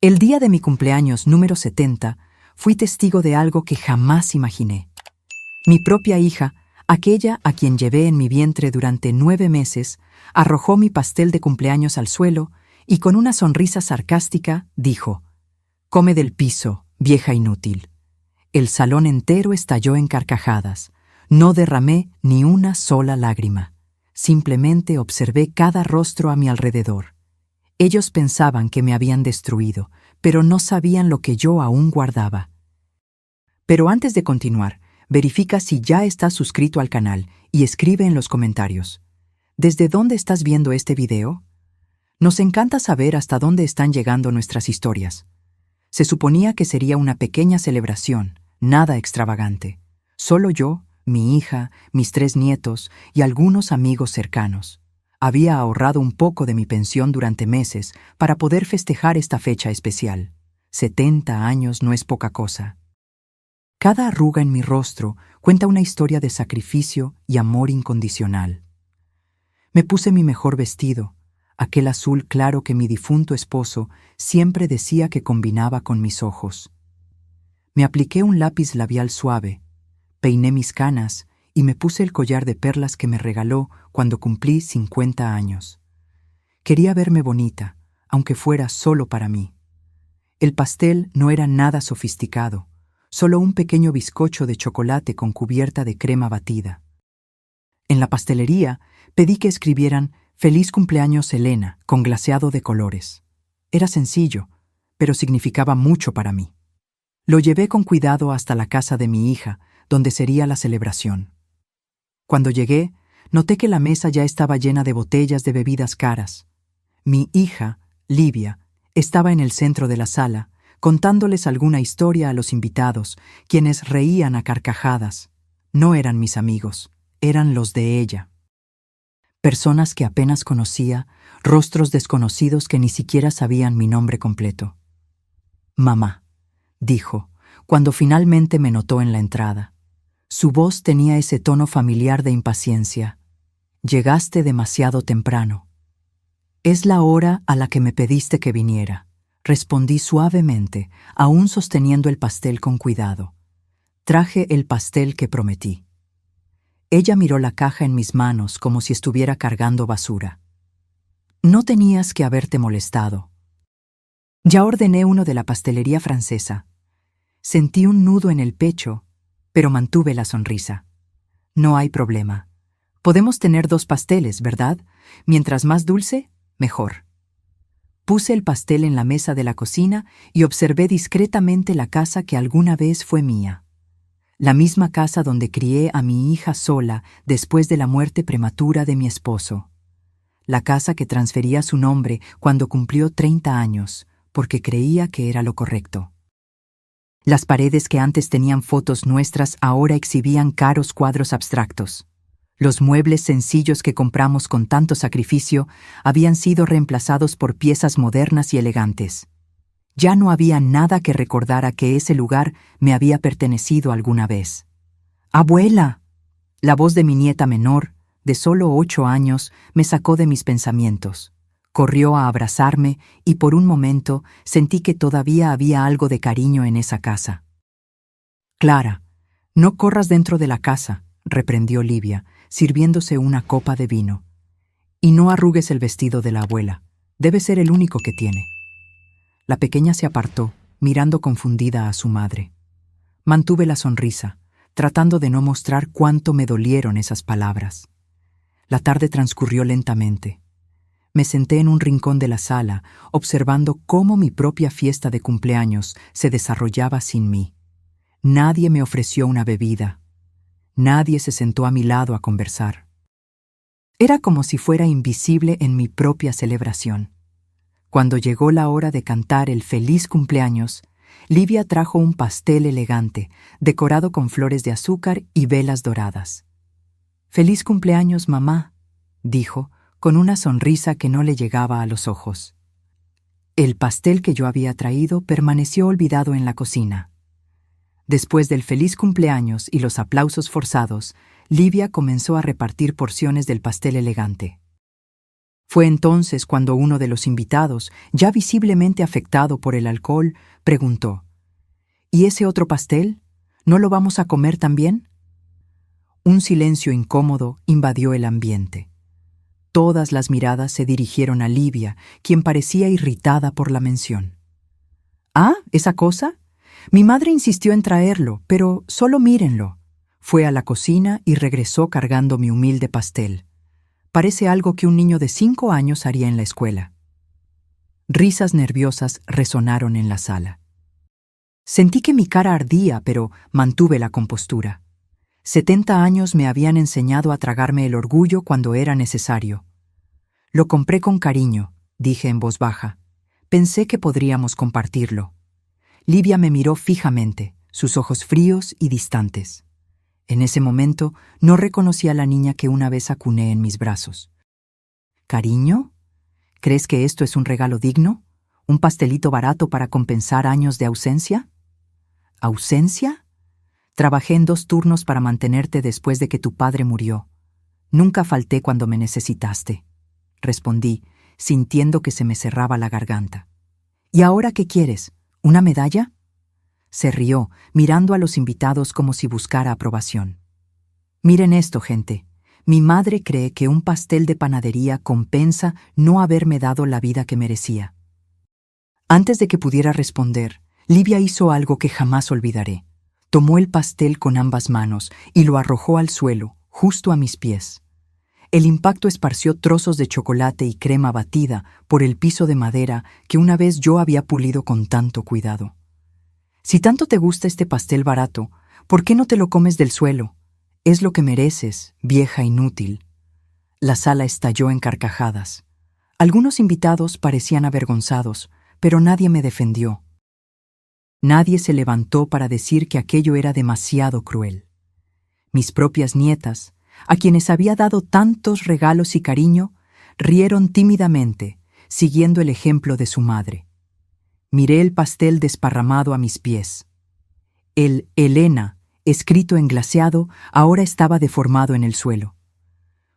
El día de mi cumpleaños número 70, fui testigo de algo que jamás imaginé. Mi propia hija, aquella a quien llevé en mi vientre durante 9 meses, arrojó mi pastel de cumpleaños al suelo y con una sonrisa sarcástica dijo: «Come del piso, vieja inútil». El salón entero estalló en carcajadas. No derramé ni una sola lágrima. Simplemente observé cada rostro a mi alrededor. Ellos pensaban que me habían destruido, pero no sabían lo que yo aún guardaba. Pero antes de continuar, verifica si ya estás suscrito al canal y escribe en los comentarios: ¿desde dónde estás viendo este video? Nos encanta saber hasta dónde están llegando nuestras historias. Se suponía que sería una pequeña celebración, nada extravagante. Solo yo, mi hija, mis 3 nietos y algunos amigos cercanos. Había ahorrado un poco de mi pensión durante meses para poder festejar esta fecha especial. 70 años no es poca cosa. Cada arruga en mi rostro cuenta una historia de sacrificio y amor incondicional. Me puse mi mejor vestido, aquel azul claro que mi difunto esposo siempre decía que combinaba con mis ojos. Me apliqué un lápiz labial suave, peiné mis canas y me puse el collar de perlas que me regaló cuando cumplí 50 años. Quería verme bonita, aunque fuera solo para mí. El pastel no era nada sofisticado, solo un pequeño bizcocho de chocolate con cubierta de crema batida. En la pastelería pedí que escribieran «Feliz cumpleaños Elena» con glaseado de colores. Era sencillo, pero significaba mucho para mí. Lo llevé con cuidado hasta la casa de mi hija, donde sería la celebración. Cuando llegué, noté que la mesa ya estaba llena de botellas de bebidas caras. Mi hija, Livia, estaba en el centro de la sala, contándoles alguna historia a los invitados, quienes reían a carcajadas. No eran mis amigos, eran los de ella. Personas que apenas conocía, rostros desconocidos que ni siquiera sabían mi nombre completo. «Mamá», dijo, cuando finalmente me notó en la entrada. Su voz tenía ese tono familiar de impaciencia. «Llegaste demasiado temprano». «Es la hora a la que me pediste que viniera», respondí suavemente, aún sosteniendo el pastel con cuidado. «Traje el pastel que prometí». Ella miró la caja en mis manos como si estuviera cargando basura. «No tenías que haberte molestado». Ya ordené uno de la pastelería francesa. Sentí un nudo en el pecho, pero mantuve la sonrisa. «No hay problema. Podemos tener 2 pasteles, ¿verdad? Mientras más dulce, mejor». Puse el pastel en la mesa de la cocina y observé discretamente la casa que alguna vez fue mía. La misma casa donde crié a mi hija sola después de la muerte prematura de mi esposo. La casa que transfería su nombre cuando cumplió 30 años, porque creía que era lo correcto. Las paredes que antes tenían fotos nuestras ahora exhibían caros cuadros abstractos. Los muebles sencillos que compramos con tanto sacrificio habían sido reemplazados por piezas modernas y elegantes. Ya no había nada que recordara que ese lugar me había pertenecido alguna vez. «¡Abuela!». La voz de mi nieta menor, de solo 8 años, me sacó de mis pensamientos. Corrió a abrazarme y por un momento sentí que todavía había algo de cariño en esa casa. «Clara, no corras dentro de la casa», reprendió Livia, sirviéndose una copa de vino. «Y no arrugues el vestido de la abuela. Debe ser el único que tiene». La pequeña se apartó, mirando confundida a su madre. Mantuve la sonrisa, tratando de no mostrar cuánto me dolieron esas palabras. La tarde transcurrió lentamente. Me senté en un rincón de la sala, observando cómo mi propia fiesta de cumpleaños se desarrollaba sin mí. Nadie me ofreció una bebida. Nadie se sentó a mi lado a conversar. Era como si fuera invisible en mi propia celebración. Cuando llegó la hora de cantar el feliz cumpleaños, Livia trajo un pastel elegante, decorado con flores de azúcar y velas doradas. «Feliz cumpleaños, mamá», dijo, con una sonrisa que no le llegaba a los ojos. El pastel que yo había traído permaneció olvidado en la cocina. Después del feliz cumpleaños y los aplausos forzados, Livia comenzó a repartir porciones del pastel elegante. Fue entonces cuando uno de los invitados, ya visiblemente afectado por el alcohol, preguntó: ¿Y ese otro pastel? ¿No lo vamos a comer también? Un silencio incómodo invadió el ambiente. Todas las miradas se dirigieron a Livia, quien parecía irritada por la mención. «¿Ah, esa cosa? Mi madre insistió en traerlo, pero solo mírenlo». Fue a la cocina y regresó cargando mi humilde pastel. Parece algo que un niño de 5 años haría en la escuela. Risas nerviosas resonaron en la sala. Sentí que mi cara ardía, pero mantuve la compostura. 70 años me habían enseñado a tragarme el orgullo cuando era necesario. «Lo compré con cariño», dije en voz baja. «Pensé que podríamos compartirlo». Livia me miró fijamente, sus ojos fríos y distantes. En ese momento no reconocí a la niña que una vez acuné en mis brazos. «¿Cariño? ¿Crees que esto es un regalo digno? ¿Un pastelito barato para compensar años de ausencia?» «¿Ausencia? Trabajé en 2 turnos para mantenerte después de que tu padre murió. Nunca falté cuando me necesitaste», respondí, sintiendo que se me cerraba la garganta. «¿Y ahora qué quieres? ¿Una medalla?» Se rió, mirando a los invitados como si buscara aprobación. «Miren esto, gente. Mi madre cree que un pastel de panadería compensa no haberme dado la vida que merecía». Antes de que pudiera responder, Livia hizo algo que jamás olvidaré. Tomó el pastel con ambas manos y lo arrojó al suelo, justo a mis pies. El impacto esparció trozos de chocolate y crema batida por el piso de madera que una vez yo había pulido con tanto cuidado. «Si tanto te gusta este pastel barato, ¿por qué no te lo comes del suelo? Es lo que mereces, vieja inútil». La sala estalló en carcajadas. Algunos invitados parecían avergonzados, pero nadie me defendió. Nadie se levantó para decir que aquello era demasiado cruel. Mis propias nietas, a quienes había dado tantos regalos y cariño, rieron tímidamente, siguiendo el ejemplo de su madre. Miré el pastel desparramado a mis pies. El Elena, escrito en glaseado, ahora estaba deformado en el suelo.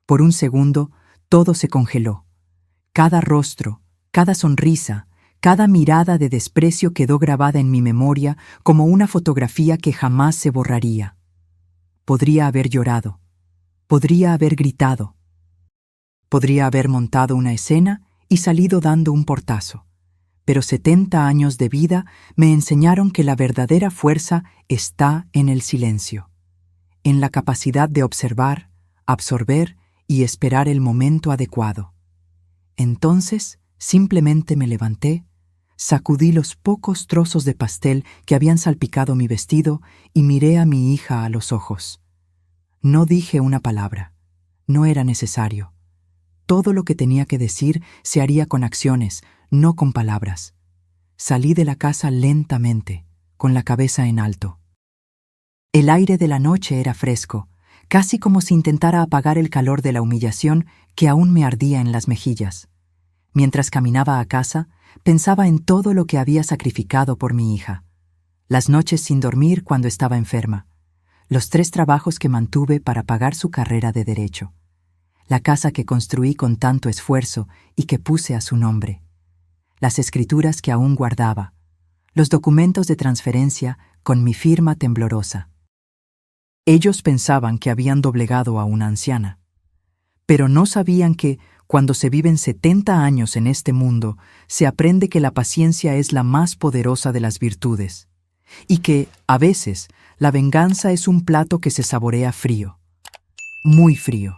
Por un segundo, todo se congeló. Cada rostro, cada sonrisa, cada mirada de desprecio quedó grabada en mi memoria como una fotografía que jamás se borraría. Podría haber llorado. Podría haber gritado. Podría haber montado una escena y salido dando un portazo. Pero 70 años de vida me enseñaron que la verdadera fuerza está en el silencio, en la capacidad de observar, absorber y esperar el momento adecuado. Entonces, simplemente me levanté, sacudí los pocos trozos de pastel que habían salpicado mi vestido y miré a mi hija a los ojos. No dije una palabra. No era necesario. Todo lo que tenía que decir se haría con acciones, no con palabras. Salí de la casa lentamente, con la cabeza en alto. El aire de la noche era fresco, casi como si intentara apagar el calor de la humillación que aún me ardía en las mejillas. Mientras caminaba a casa, pensaba en todo lo que había sacrificado por mi hija. Las noches sin dormir cuando estaba enferma. Los 3 trabajos que mantuve para pagar su carrera de derecho. La casa que construí con tanto esfuerzo y que puse a su nombre. Las escrituras que aún guardaba. Los documentos de transferencia con mi firma temblorosa. Ellos pensaban que habían doblegado a una anciana. Pero no sabían que, cuando se viven 70 años en este mundo, se aprende que la paciencia es la más poderosa de las virtudes. Y que, a veces, la venganza es un plato que se saborea frío. Muy frío.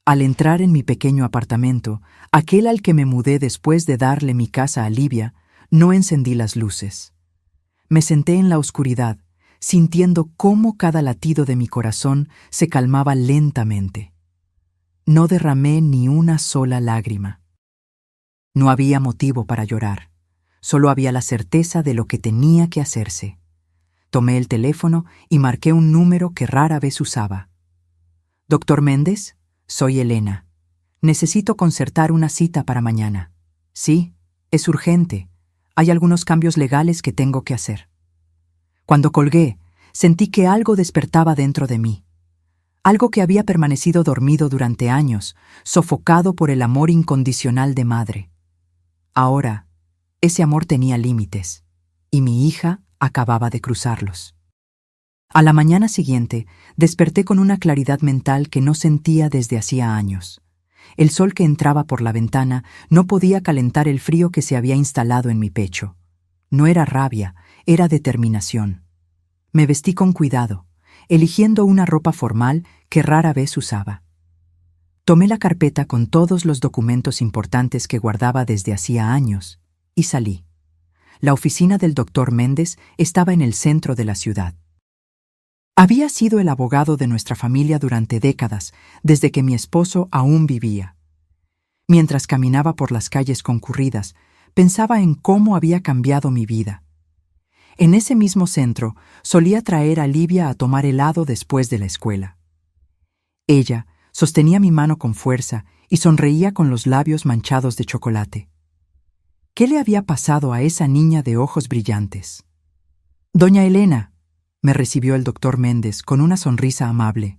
Al entrar en mi pequeño apartamento, aquel al que me mudé después de darle mi casa a Livia, no encendí las luces. Me senté en la oscuridad, sintiendo cómo cada latido de mi corazón se calmaba lentamente. No derramé ni una sola lágrima. No había motivo para llorar. Solo había la certeza de lo que tenía que hacerse. Tomé el teléfono y marqué un número que rara vez usaba. «¿Doctor Méndez? Soy Elena. Necesito concertar una cita para mañana». «Sí, es urgente. Hay algunos cambios legales que tengo que hacer». Cuando colgué, sentí que algo despertaba dentro de mí. algo que había permanecido dormido durante años, sofocado por el amor incondicional de madre. Ahora, ese amor tenía límites, y mi hija acababa de cruzarlos. A la mañana siguiente, desperté con una claridad mental que no sentía desde hacía años. El sol que entraba por la ventana no podía calentar el frío que se había instalado en mi pecho. No era rabia, era determinación. Me vestí con cuidado, eligiendo una ropa formal que rara vez usaba. Tomé la carpeta con todos los documentos importantes que guardaba desde hacía años y salí. La oficina del doctor Méndez estaba en el centro de la ciudad. Había sido el abogado de nuestra familia durante décadas, desde que mi esposo aún vivía. Mientras caminaba por las calles concurridas, pensaba en cómo había cambiado mi vida. En ese mismo centro solía traer a Livia a tomar helado después de la escuela. Ella sostenía mi mano con fuerza y sonreía con los labios manchados de chocolate. ¿Qué le había pasado a esa niña de ojos brillantes? «Doña Elena», me recibió el doctor Méndez con una sonrisa amable.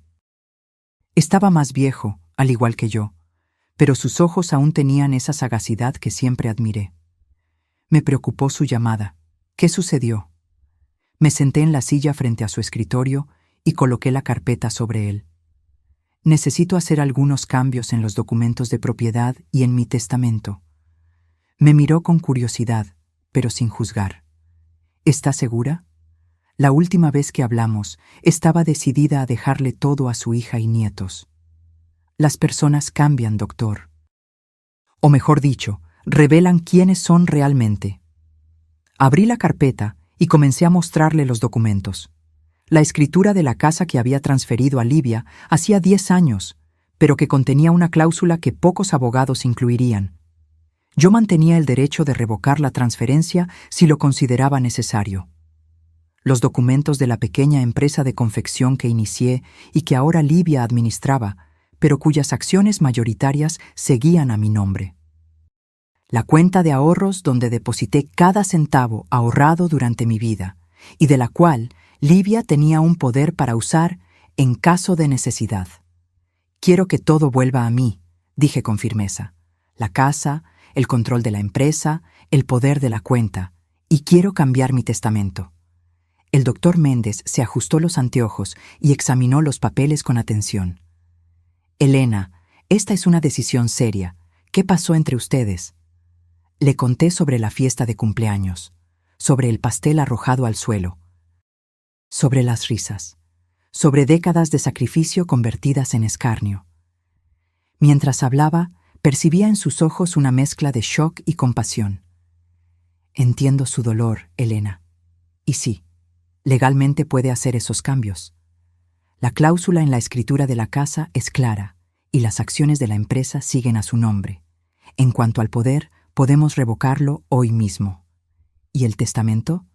Estaba más viejo, al igual que yo, pero sus ojos aún tenían esa sagacidad que siempre admiré. Me preocupó su llamada. ¿Qué sucedió? Me senté en la silla frente a su escritorio y coloqué la carpeta sobre él. Necesito hacer algunos cambios en los documentos de propiedad y en mi testamento. Me miró con curiosidad, pero sin juzgar. ¿Está segura? La última vez que hablamos, estaba decidida a dejarle todo a su hija y nietos. Las personas cambian, doctor. O mejor dicho, revelan quiénes son realmente. Abrí la carpeta y comencé a mostrarle los documentos. La escritura de la casa que había transferido a Livia hacía 10 años, pero que contenía una cláusula que pocos abogados incluirían. Yo mantenía el derecho de revocar la transferencia si lo consideraba necesario. Los documentos de la pequeña empresa de confección que inicié y que ahora Livia administraba, pero cuyas acciones mayoritarias seguían a mi nombre. La cuenta de ahorros donde deposité cada centavo ahorrado durante mi vida y de la cual Livia tenía un poder para usar en caso de necesidad. Quiero que todo vuelva a mí, dije con firmeza. La casa, el control de la empresa, el poder de la cuenta, y quiero cambiar mi testamento. El doctor Méndez se ajustó los anteojos y examinó los papeles con atención. Elena, esta es una decisión seria. ¿Qué pasó entre ustedes? Le conté sobre la fiesta de cumpleaños, sobre el pastel arrojado al suelo, sobre las risas, sobre décadas de sacrificio convertidas en escarnio. Mientras hablaba, percibía en sus ojos una mezcla de shock y compasión. Entiendo su dolor, Elena. Y sí, legalmente puede hacer esos cambios. La cláusula en la escritura de la casa es clara y las acciones de la empresa siguen a su nombre. En cuanto al poder, podemos revocarlo hoy mismo. ¿Y el testamento?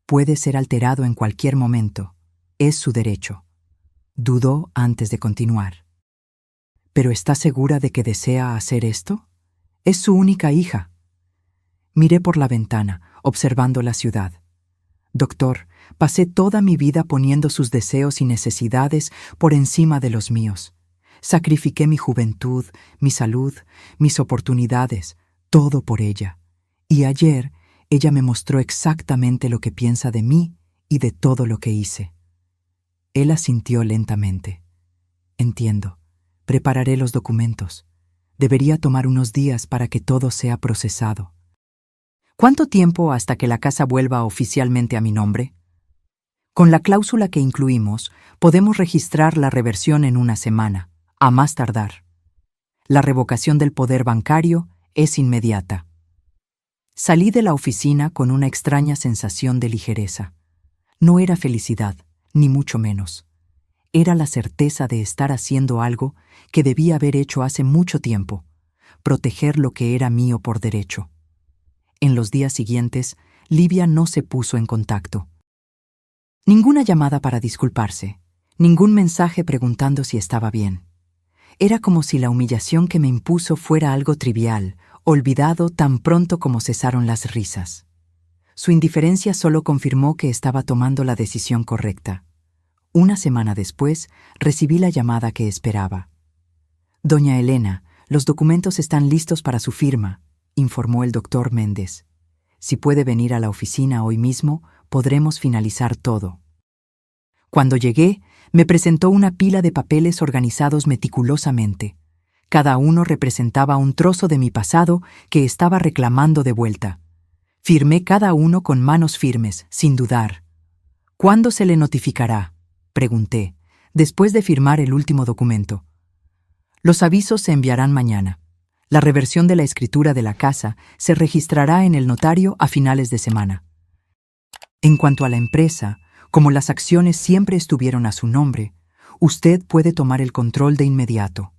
Puede ser alterado en cualquier momento. Es su derecho. Dudó antes de continuar. ¿Pero está segura de que desea hacer esto? Es su única hija. Miré por la ventana, observando la ciudad. Doctor, pasé toda mi vida poniendo sus deseos y necesidades por encima de los míos. Sacrifiqué mi juventud, mi salud, mis oportunidades, todo por ella. Y ayer ella me mostró exactamente lo que piensa de mí y de todo lo que hice. Él asintió lentamente. Entiendo. Prepararé los documentos. Debería tomar unos días para que todo sea procesado. ¿Cuánto tiempo hasta que la casa vuelva oficialmente a mi nombre? Con la cláusula que incluimos, podemos registrar la reversión en una semana, a más tardar. La revocación del poder bancario es inmediata. Salí de la oficina con una extraña sensación de ligereza. No era felicidad, ni mucho menos. Era la certeza de estar haciendo algo que debía haber hecho hace mucho tiempo, proteger lo que era mío por derecho. En los días siguientes, Livia no se puso en contacto. Ninguna llamada para disculparse, ningún mensaje preguntando si estaba bien. Era como si la humillación que me impuso fuera algo trivial, olvidado tan pronto como cesaron las risas. Su indiferencia solo confirmó que estaba tomando la decisión correcta. Una semana después, recibí la llamada que esperaba. «Doña Elena, los documentos están listos para su firma», informó el doctor Méndez. «Si puede venir a la oficina hoy mismo, podremos finalizar todo». Cuando llegué, me presentó una pila de papeles organizados meticulosamente. Cada uno representaba un trozo de mi pasado que estaba reclamando de vuelta. Firmé cada uno con manos firmes, sin dudar. «¿Cuándo se le notificará?», pregunté, después de firmar el último documento. «Los avisos se enviarán mañana. La reversión de la escritura de la casa se registrará en el notario a finales de semana. En cuanto a la empresa, como las acciones siempre estuvieron a su nombre, usted puede tomar el control de inmediato».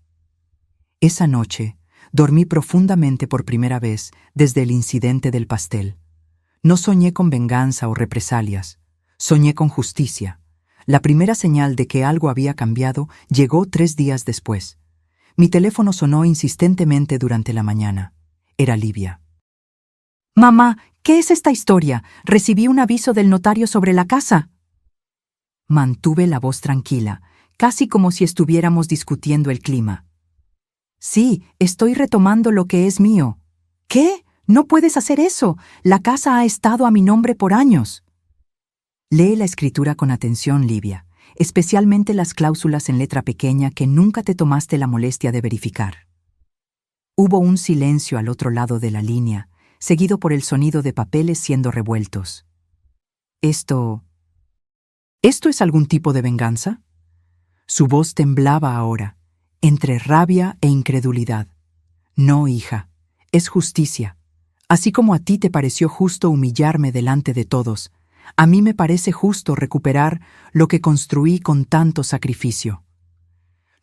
Esa noche, dormí profundamente por primera vez desde el incidente del pastel. No soñé con venganza o represalias, soñé con justicia. La primera señal de que algo había cambiado llegó 3 días después. Mi teléfono sonó insistentemente durante la mañana. Era Livia. «Mamá, ¿qué es esta historia? Recibí un aviso del notario sobre la casa». Mantuve la voz tranquila, casi como si estuviéramos discutiendo el clima. «Sí, estoy retomando lo que es mío». «¿Qué? No puedes hacer eso. La casa ha estado a mi nombre por años». Lee la escritura con atención, Livia, especialmente las cláusulas en letra pequeña que nunca te tomaste la molestia de verificar. Hubo un silencio al otro lado de la línea, seguido por el sonido de papeles siendo revueltos. ¿Esto es algún tipo de venganza? Su voz temblaba ahora, entre rabia e incredulidad. «No, hija, es justicia. Así como a ti te pareció justo humillarme delante de todos, a mí me parece justo recuperar lo que construí con tanto sacrificio.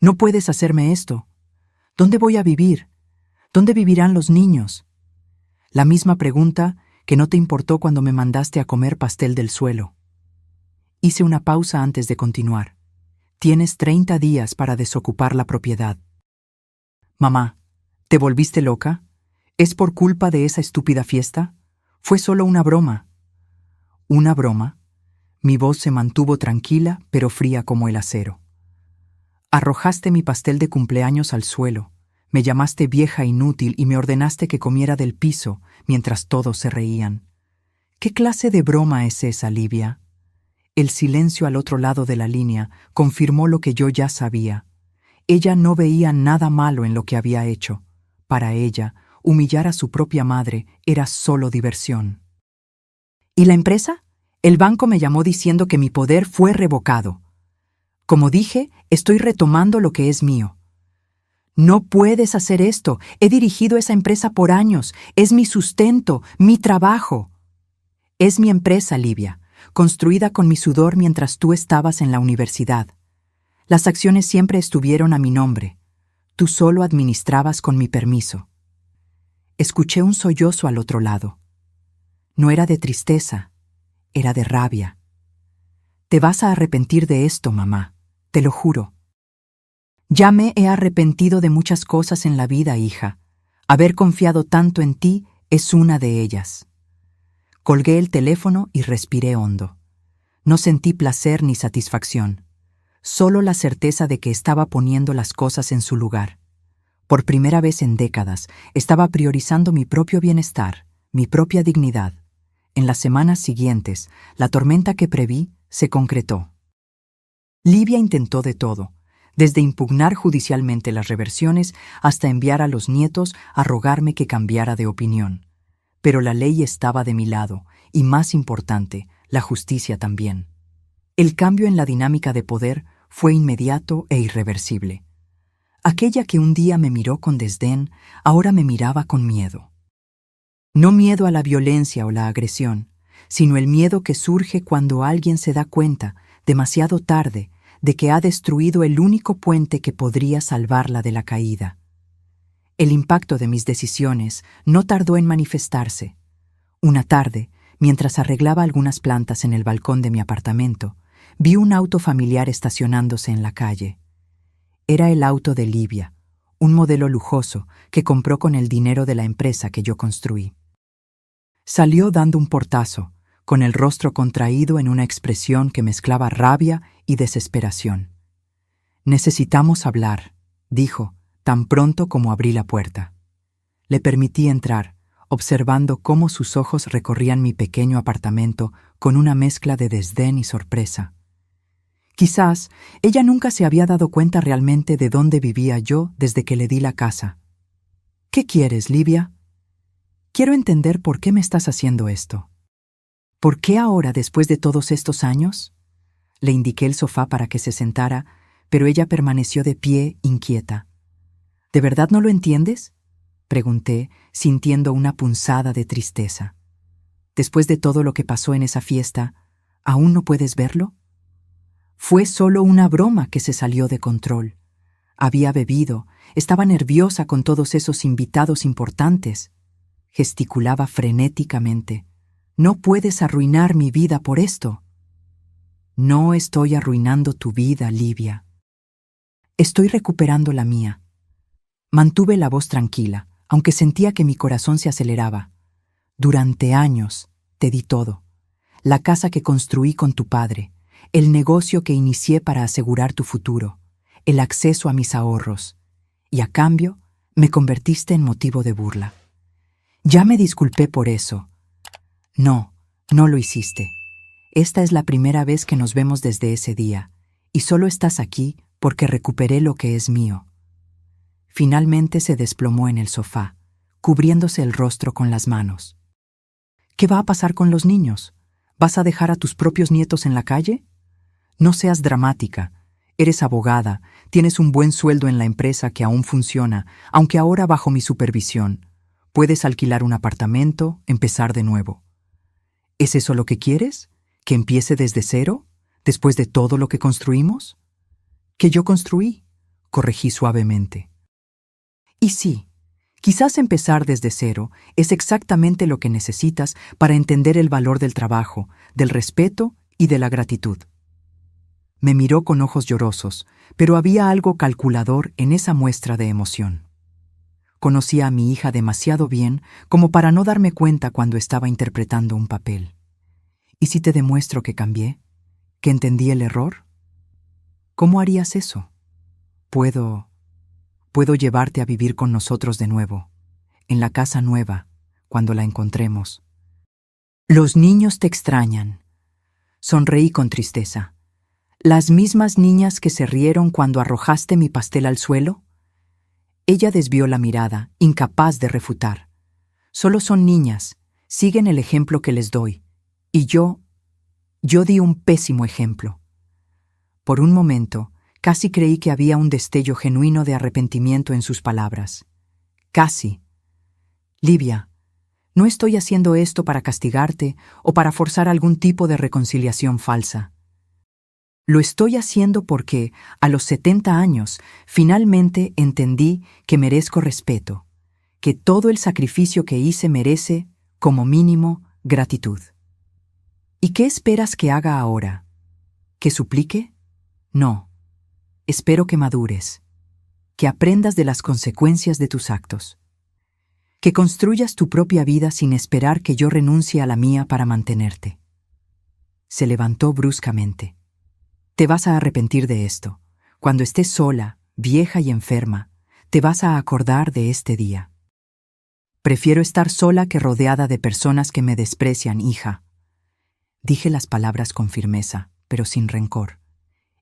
No puedes hacerme esto. ¿Dónde voy a vivir? ¿Dónde vivirán los niños?». La misma pregunta que no te importó cuando me mandaste a comer pastel del suelo. Hice una pausa antes de continuar. «Tienes 30 días para desocupar la propiedad». «Mamá, ¿te volviste loca? ¿Es por culpa de esa estúpida fiesta? Fue solo una broma». «¿Una broma?». Mi voz se mantuvo tranquila, pero fría como el acero. «Arrojaste mi pastel de cumpleaños al suelo, me llamaste vieja inútil y me ordenaste que comiera del piso mientras todos se reían. ¿Qué clase de broma es esa, Livia?». El silencio al otro lado de la línea confirmó lo que yo ya sabía. Ella no veía nada malo en lo que había hecho. Para ella, humillar a su propia madre era solo diversión. «¿Y la empresa? El banco me llamó diciendo que mi poder fue revocado. Como dije, estoy retomando lo que es mío». «No puedes hacer esto. He dirigido esa empresa por años. Es mi sustento, mi trabajo». «Es mi empresa, Livia, construida con mi sudor mientras tú estabas en la universidad. Las acciones siempre estuvieron a mi nombre. Tú solo administrabas con mi permiso». Escuché un sollozo al otro lado. No era de tristeza, era de rabia. «Te vas a arrepentir de esto, mamá, te lo juro». «Ya me he arrepentido de muchas cosas en la vida, hija. Haber confiado tanto en ti es una de ellas». Colgué el teléfono y respiré hondo. No sentí placer ni satisfacción, solo la certeza de que estaba poniendo las cosas en su lugar. Por primera vez en décadas, estaba priorizando mi propio bienestar, mi propia dignidad. En las semanas siguientes, la tormenta que preví se concretó. Livia intentó de todo, desde impugnar judicialmente las reversiones hasta enviar a los nietos a rogarme que cambiara de opinión. Pero la ley estaba de mi lado, y más importante, la justicia también. El cambio en la dinámica de poder fue inmediato e irreversible. Aquella que un día me miró con desdén, ahora me miraba con miedo. No miedo a la violencia o la agresión, sino el miedo que surge cuando alguien se da cuenta, demasiado tarde, de que ha destruido el único puente que podría salvarla de la caída. El impacto de mis decisiones no tardó en manifestarse. Una tarde, mientras arreglaba algunas plantas en el balcón de mi apartamento, vi un auto familiar estacionándose en la calle. Era el auto de Livia, un modelo lujoso que compró con el dinero de la empresa que yo construí. Salió dando un portazo, con el rostro contraído en una expresión que mezclaba rabia y desesperación. «Necesitamos hablar», dijo, tan pronto como abrí la puerta. Le permití entrar, observando cómo sus ojos recorrían mi pequeño apartamento con una mezcla de desdén y sorpresa. Quizás ella nunca se había dado cuenta realmente de dónde vivía yo desde que le di la casa. «¿Qué quieres, Livia? Quiero entender por qué me estás haciendo esto». «¿Por qué ahora, después de todos estos años?» Le indiqué el sofá para que se sentara, pero ella permaneció de pie, inquieta. «¿De verdad no lo entiendes?», pregunté, sintiendo una punzada de tristeza. «Después de todo lo que pasó en esa fiesta, ¿aún no puedes verlo? Fue solo una broma que se salió de control. Había bebido, estaba nerviosa con todos esos invitados importantes». Gesticulaba frenéticamente. «No puedes arruinar mi vida por esto». «No estoy arruinando tu vida, Livia. Estoy recuperando la mía». Mantuve la voz tranquila, aunque sentía que mi corazón se aceleraba. «Durante años te di todo. La casa que construí con tu padre, el negocio que inicié para asegurar tu futuro, el acceso a mis ahorros. Y a cambio, me convertiste en motivo de burla. Ya me disculpé por eso». «No, no lo hiciste. Esta es la primera vez que nos vemos desde ese día, y solo estás aquí porque recuperé lo que es mío». Finalmente se desplomó en el sofá, cubriéndose el rostro con las manos. «¿Qué va a pasar con los niños? ¿Vas a dejar a tus propios nietos en la calle? No seas dramática. Eres abogada, tienes un buen sueldo en la empresa que aún funciona, aunque ahora bajo mi supervisión. Puedes alquilar un apartamento, empezar de nuevo. ¿Es eso lo que quieres? ¿Que empiece desde cero, después de todo lo que construimos?» «Que yo construí», corregí suavemente. «Y sí, quizás empezar desde cero es exactamente lo que necesitas para entender el valor del trabajo, del respeto y de la gratitud». Me miró con ojos llorosos, pero había algo calculador en esa muestra de emoción. Conocía a mi hija demasiado bien como para no darme cuenta cuando estaba interpretando un papel. ¿Y si te demuestro que cambié? ¿Que entendí el error? ¿Cómo harías eso? Puedo llevarte a vivir con nosotros de nuevo, en la casa nueva, cuando la encontremos. Los niños te extrañan». Sonreí con tristeza. «¿Las mismas niñas que se rieron cuando arrojaste mi pastel al suelo?» Ella desvió la mirada, incapaz de refutar. «Solo son niñas, siguen el ejemplo que les doy. Y yo di un pésimo ejemplo». Por un momento, casi creí que había un destello genuino de arrepentimiento en sus palabras. «Casi. Livia, no estoy haciendo esto para castigarte o para forzar algún tipo de reconciliación falsa. Lo estoy haciendo porque, a los 70 años, finalmente entendí que merezco respeto, que todo el sacrificio que hice merece, como mínimo, gratitud». «¿Y qué esperas que haga ahora? ¿Que suplique? No. Espero que madures, que aprendas de las consecuencias de tus actos, que construyas tu propia vida sin esperar que yo renuncie a la mía para mantenerte». Se levantó bruscamente. «Te vas a arrepentir de esto. Cuando estés sola, vieja y enferma, te vas a acordar de este día. Prefiero estar sola que rodeada de personas que me desprecian, hija». Dije las palabras con firmeza, pero sin rencor.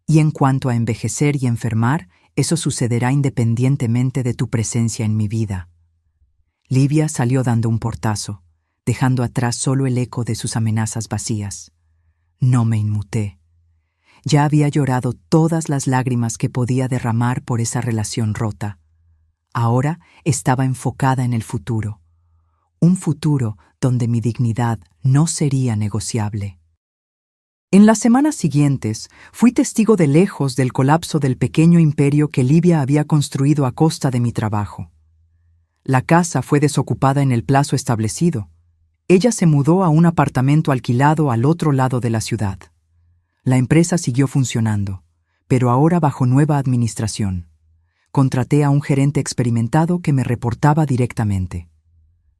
«Y en cuanto a envejecer y enfermar, eso sucederá independientemente de tu presencia en mi vida». Livia salió dando un portazo, dejando atrás solo el eco de sus amenazas vacías. No me inmuté. Ya había llorado todas las lágrimas que podía derramar por esa relación rota. Ahora estaba enfocada en el futuro. Un futuro donde mi dignidad no sería negociable. En las semanas siguientes, fui testigo de lejos del colapso del pequeño imperio que Livia había construido a costa de mi trabajo. La casa fue desocupada en el plazo establecido. Ella se mudó a un apartamento alquilado al otro lado de la ciudad. La empresa siguió funcionando, pero ahora bajo nueva administración. Contraté a un gerente experimentado que me reportaba directamente.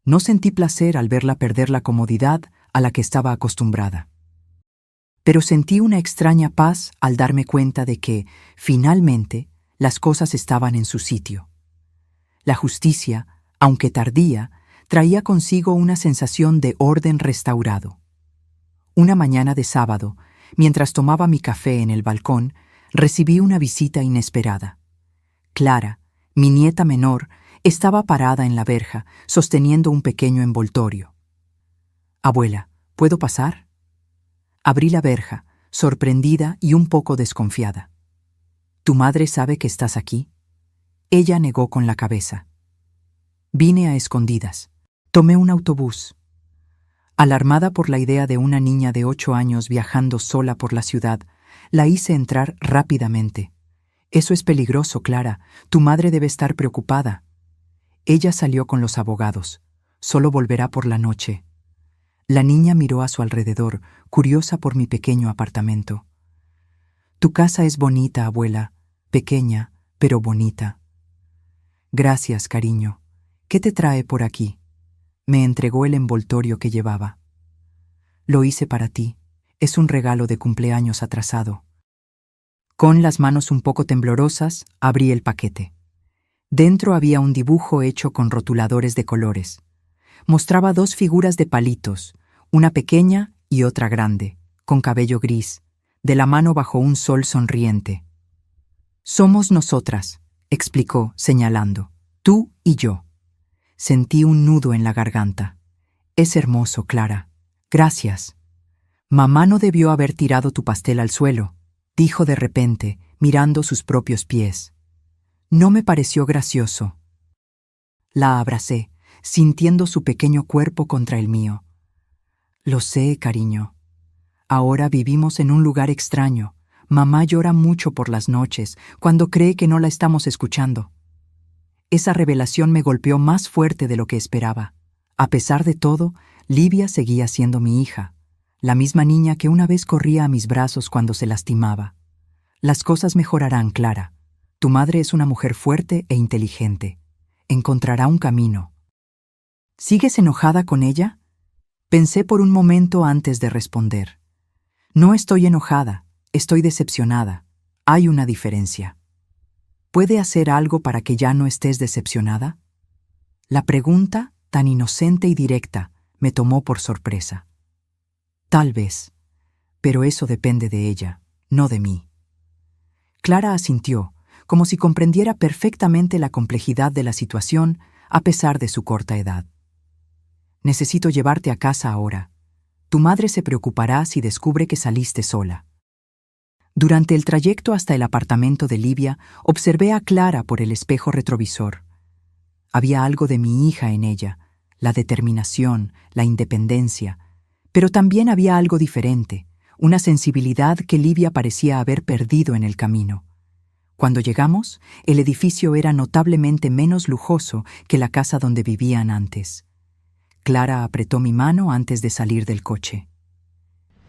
No sentí placer al verla perder la comodidad a la que estaba acostumbrada. Pero sentí una extraña paz al darme cuenta de que, finalmente, las cosas estaban en su sitio. La justicia, aunque tardía, traía consigo una sensación de orden restaurado. Una mañana de sábado, mientras tomaba mi café en el balcón, recibí una visita inesperada. Clara, mi nieta menor, estaba parada en la verja, sosteniendo un pequeño envoltorio. «Abuela, ¿puedo pasar?» Abrí la verja, sorprendida y un poco desconfiada. «¿Tu madre sabe que estás aquí?» Ella negó con la cabeza. «Vine a escondidas. Tomé un autobús». Alarmada por la idea de una niña de 8 años viajando sola por la ciudad, la hice entrar rápidamente. «Eso es peligroso, Clara. Tu madre debe estar preocupada». Ella salió con los abogados. «Solo volverá por la noche». La niña miró a su alrededor, curiosa por mi pequeño apartamento. «Tu casa es bonita, abuela. Pequeña, pero bonita». «Gracias, cariño. ¿Qué te trae por aquí?» Me entregó el envoltorio que llevaba. «Lo hice para ti. Es un regalo de cumpleaños atrasado». Con las manos un poco temblorosas, abrí el paquete. Dentro había un dibujo hecho con rotuladores de colores. Mostraba 2 figuras de palitos, una pequeña y otra grande, con cabello gris, de la mano bajo un sol sonriente. «Somos nosotras», explicó, señalando. «Tú y yo». Sentí un nudo en la garganta. «Es hermoso, Clara. Gracias». «Mamá no debió haber tirado tu pastel al suelo», dijo de repente, mirando sus propios pies. No me pareció gracioso. La abracé, sintiendo su pequeño cuerpo contra el mío. «Lo sé, cariño. Ahora vivimos en un lugar extraño. Mamá llora mucho por las noches, cuando cree que no la estamos escuchando». Esa revelación me golpeó más fuerte de lo que esperaba. A pesar de todo, Livia seguía siendo mi hija, la misma niña que una vez corría a mis brazos cuando se lastimaba. «Las cosas mejorarán, Clara. Tu madre es una mujer fuerte e inteligente. Encontrará un camino». «¿Sigues enojada con ella?» Pensé por un momento antes de responder. «No estoy enojada, estoy decepcionada. Hay una diferencia». «¿Puede hacer algo para que ya no estés decepcionada?» La pregunta, tan inocente y directa, me tomó por sorpresa. «Tal vez, pero eso depende de ella, no de mí». Clara asintió, como si comprendiera perfectamente la complejidad de la situación a pesar de su corta edad. «Necesito llevarte a casa ahora. Tu madre se preocupará si descubre que saliste sola». Durante el trayecto hasta el apartamento de Livia, observé a Clara por el espejo retrovisor. Había algo de mi hija en ella, la determinación, la independencia, pero también había algo diferente, una sensibilidad que Livia parecía haber perdido en el camino. Cuando llegamos, el edificio era notablemente menos lujoso que la casa donde vivían antes. Clara apretó mi mano antes de salir del coche.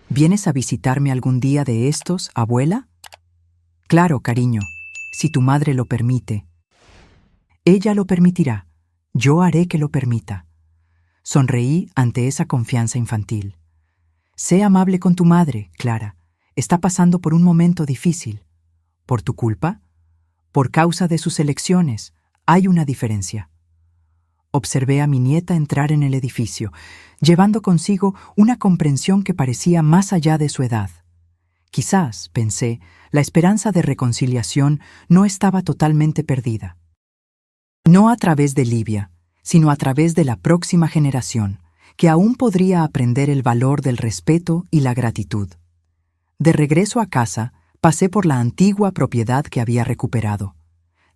«¿Vienes a visitarme algún día de estos, abuela?» «Claro, cariño, si tu madre lo permite». «Ella lo permitirá. Yo haré que lo permita». Sonreí ante esa confianza infantil. «Sé amable con tu madre, Clara. Está pasando por un momento difícil. ¿Por tu culpa? Por causa de sus elecciones. Hay una diferencia». Observé a mi nieta entrar en el edificio, llevando consigo una comprensión que parecía más allá de su edad. Quizás, pensé, la esperanza de reconciliación no estaba totalmente perdida. No a través de Livia, sino a través de la próxima generación, que aún podría aprender el valor del respeto y la gratitud. De regreso a casa, pasé por la antigua propiedad que había recuperado.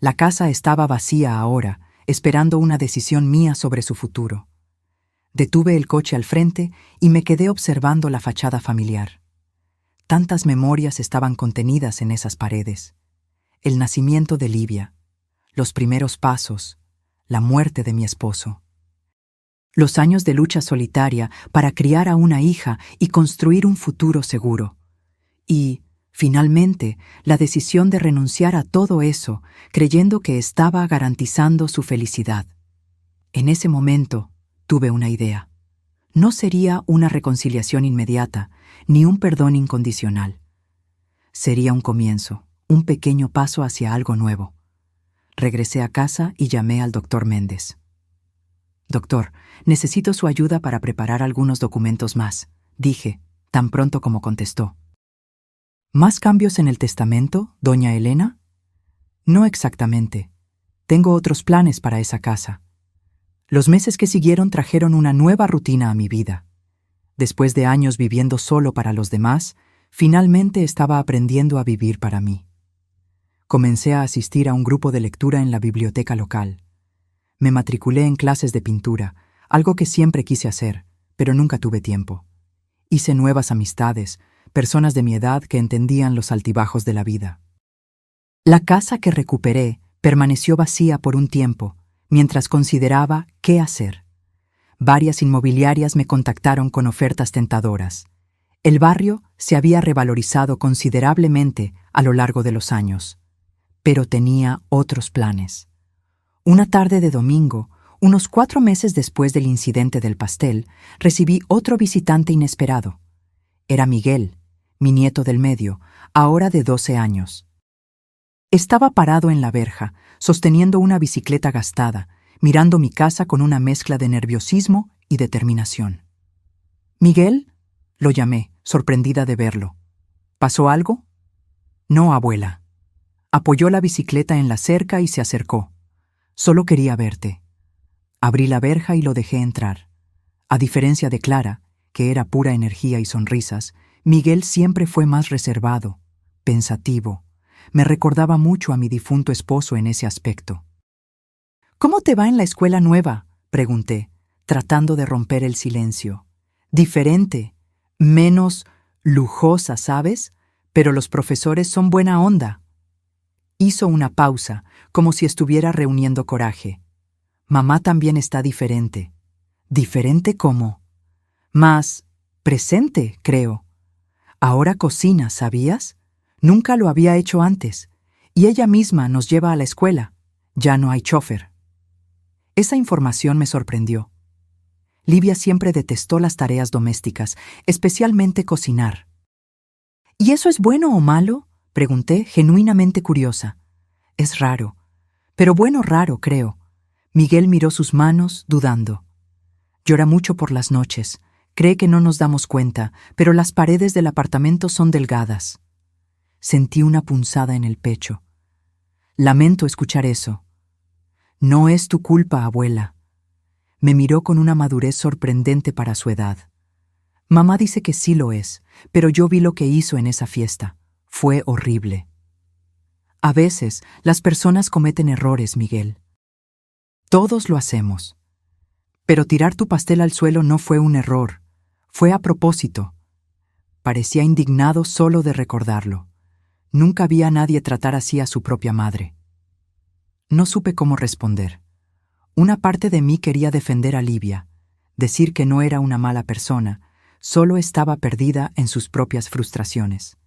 La casa estaba vacía ahora, esperando una decisión mía sobre su futuro. Detuve el coche al frente y me quedé observando la fachada familiar. Tantas memorias estaban contenidas en esas paredes. El nacimiento de Livia, los primeros pasos, la muerte de mi esposo. Los años de lucha solitaria para criar a una hija y construir un futuro seguro. Y, finalmente, la decisión de renunciar a todo eso, creyendo que estaba garantizando su felicidad. En ese momento, tuve una idea. No sería una reconciliación inmediata, ni un perdón incondicional. Sería un comienzo, un pequeño paso hacia algo nuevo. Regresé a casa y llamé al doctor Méndez. «Doctor, necesito su ayuda para preparar algunos documentos más», dije, tan pronto como contestó. «¿Más cambios en el testamento, doña Elena?» «No exactamente. Tengo otros planes para esa casa». Los meses que siguieron trajeron una nueva rutina a mi vida. Después de años viviendo solo para los demás, finalmente estaba aprendiendo a vivir para mí. Comencé a asistir a un grupo de lectura en la biblioteca local. Me matriculé en clases de pintura, algo que siempre quise hacer, pero nunca tuve tiempo. Hice nuevas amistades, personas de mi edad que entendían los altibajos de la vida. La casa que recuperé permaneció vacía por un tiempo, mientras consideraba qué hacer. Varias inmobiliarias me contactaron con ofertas tentadoras. El barrio se había revalorizado considerablemente a lo largo de los años, pero tenía otros planes. Una tarde de domingo, unos 4 meses después del incidente del pastel, recibí otro visitante inesperado. Era Miguel, mi nieto del medio, ahora de 12 años. Estaba parado en la verja, sosteniendo una bicicleta gastada, mirando mi casa con una mezcla de nerviosismo y determinación. «¿Miguel?», lo llamé, sorprendida de verlo. «¿Pasó algo?». «No, abuela». Apoyó la bicicleta en la cerca y se acercó. «Solo quería verte». Abrí la verja y lo dejé entrar. A diferencia de Clara, que era pura energía y sonrisas, Miguel siempre fue más reservado, pensativo. Me recordaba mucho a mi difunto esposo en ese aspecto. «¿Cómo te va en la escuela nueva?», pregunté, tratando de romper el silencio. «Diferente, menos lujosa, ¿sabes? Pero los profesores son buena onda». Hizo una pausa, como si estuviera reuniendo coraje. «Mamá también está diferente». «¿Diferente cómo?». «Más presente, creo. Ahora cocina, ¿sabías? Nunca lo había hecho antes. Y ella misma nos lleva a la escuela. Ya no hay chofer». Esa información me sorprendió. Livia siempre detestó las tareas domésticas, especialmente cocinar. «¿Y eso es bueno o malo?», pregunté, genuinamente curiosa. «Es raro. Pero bueno, raro, creo». Miguel miró sus manos, dudando. «Llora mucho por las noches. Cree que no nos damos cuenta, pero las paredes del apartamento son delgadas». Sentí una punzada en el pecho. «Lamento escuchar eso». «No es tu culpa, abuela». Me miró con una madurez sorprendente para su edad. «Mamá dice que sí lo es, pero yo vi lo que hizo en esa fiesta. Fue horrible». «A veces, las personas cometen errores, Miguel». «Todos lo hacemos». «Pero tirar tu pastel al suelo no fue un error. Fue a propósito». Parecía indignado solo de recordarlo. Nunca vi a nadie tratar así a su propia madre. No supe cómo responder. Una parte de mí quería defender a Livia, decir que no era una mala persona, solo estaba perdida en sus propias frustraciones.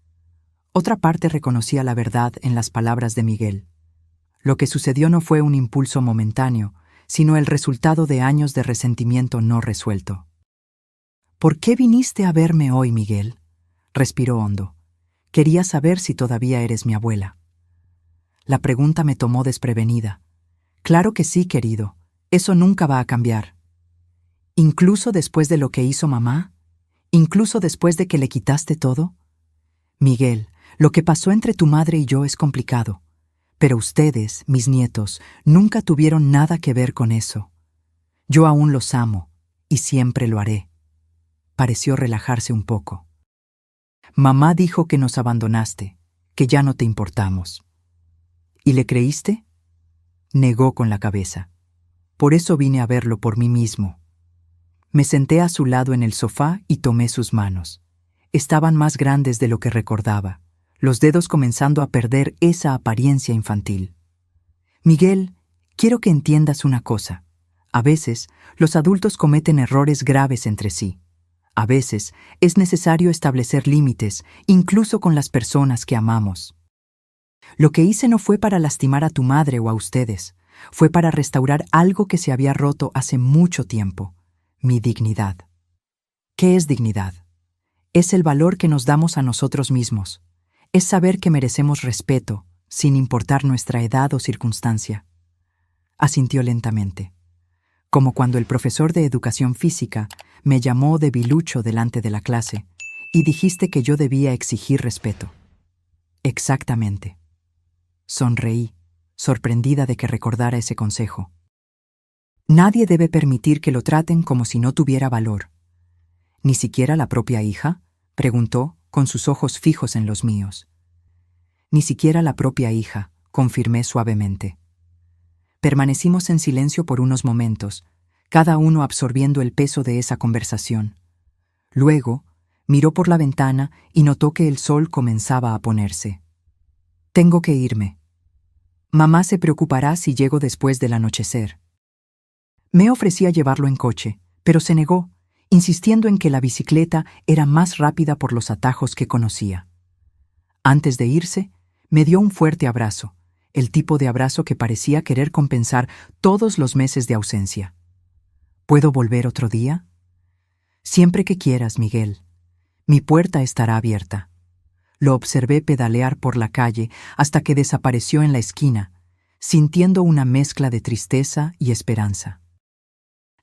Otra parte reconocía la verdad en las palabras de Miguel. Lo que sucedió no fue un impulso momentáneo, sino el resultado de años de resentimiento no resuelto. «¿Por qué viniste a verme hoy, Miguel?», respiró hondo. «Quería saber si todavía eres mi abuela». La pregunta me tomó desprevenida. «Claro que sí, querido. Eso nunca va a cambiar». «¿Incluso después de lo que hizo mamá? ¿Incluso después de que le quitaste todo?». «Miguel, lo que pasó entre tu madre y yo es complicado. Pero ustedes, mis nietos, nunca tuvieron nada que ver con eso. Yo aún los amo, y siempre lo haré». Pareció relajarse un poco. «Mamá dijo que nos abandonaste, que ya no te importamos». «¿Y le creíste?». Negó con la cabeza. «Por eso vine a verlo por mí mismo». Me senté a su lado en el sofá y tomé sus manos. Estaban más grandes de lo que recordaba, los dedos comenzando a perder esa apariencia infantil. «Miguel, quiero que entiendas una cosa. A veces, los adultos cometen errores graves entre sí. A veces, es necesario establecer límites, incluso con las personas que amamos. Lo que hice no fue para lastimar a tu madre o a ustedes. Fue para restaurar algo que se había roto hace mucho tiempo, mi dignidad. ¿Qué es dignidad? Es el valor que nos damos a nosotros mismos. Es saber que merecemos respeto, sin importar nuestra edad o circunstancia. Asintió lentamente, como cuando el profesor de educación física me llamó debilucho delante de la clase y dijiste que yo debía exigir respeto. Exactamente. Sonreí, sorprendida de que recordara ese consejo. Nadie debe permitir que lo traten como si no tuviera valor. ¿Ni siquiera la propia hija?, preguntó, con sus ojos fijos en los míos. Ni siquiera la propia hija, confirmé suavemente. Permanecimos en silencio por unos momentos, cada uno absorbiendo el peso de esa conversación. Luego, miró por la ventana y notó que el sol comenzaba a ponerse. Tengo que irme. Mamá se preocupará si llego después del anochecer. Me ofrecí a llevarlo en coche, pero se negó, insistiendo en que la bicicleta era más rápida por los atajos que conocía. Antes de irse, me dio un fuerte abrazo, el tipo de abrazo que parecía querer compensar todos los meses de ausencia. ¿Puedo volver otro día? Siempre que quieras, Miguel. Mi puerta estará abierta. Lo observé pedalear por la calle hasta que desapareció en la esquina, sintiendo una mezcla de tristeza y esperanza.